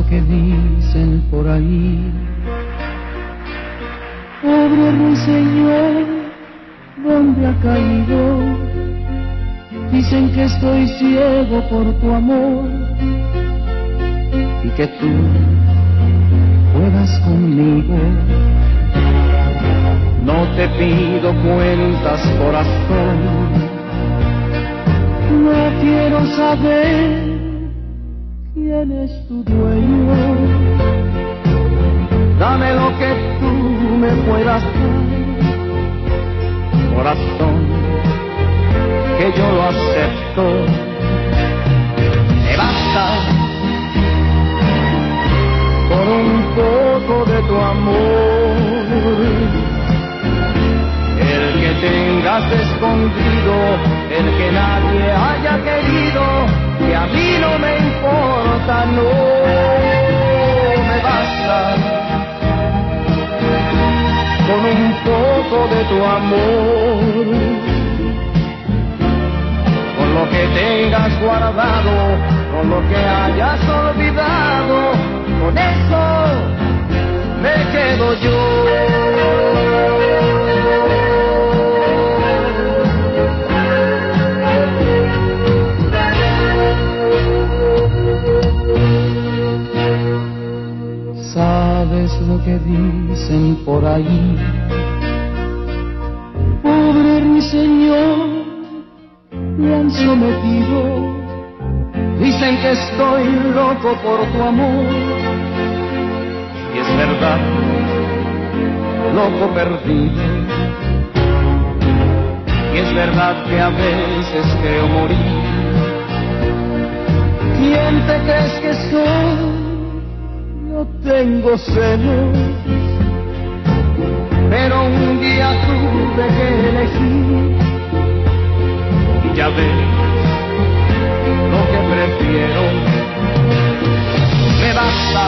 lo que dicen por ahí. Pobre ruiseñor, ¿dónde ha caído? Dicen que estoy ciego por tu amor y que tú juegas conmigo. No te pido cuentas, corazón, no quiero saber quién es tu dueño. Dame lo que tú me puedas dar, corazón, que yo lo acepto. Me basta con un poco de tu amor, el que tengas escondido, el que nadie haya querido, que a mí no me importa, no me basta con un poco de tu amor, con lo que tengas guardado, con lo que hayas olvidado, con eso me quedo yo. ¿Sabes lo que dicen por ahí? Pobre ruiseñor, me han sometido. Dicen que estoy loco por tu amor. Y es verdad, loco perdido. Y es verdad que a veces creo morir. ¿Quién te crees que soy? No tengo celos, pero un día tuve que elegir y ya ves lo que prefiero. Me basta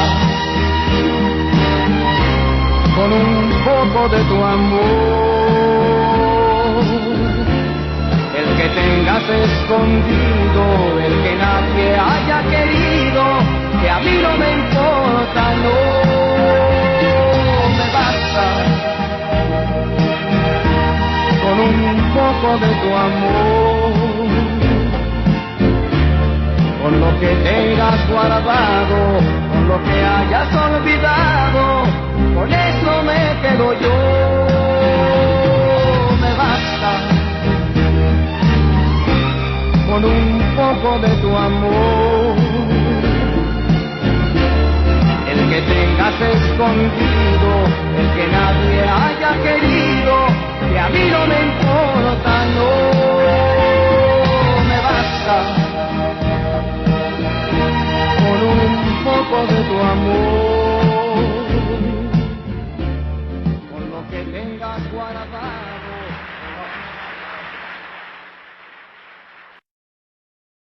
con un poco de tu amor, el que tengas escondido, el que nadie haya querido, que a mí no me importa, no me basta con un poco de tu amor, con lo que tengas guardado, con lo que hayas olvidado, con eso me quedo yo. Me basta con un poco de tu amor, el que tengas escondido, el que nadie haya querido, que a mí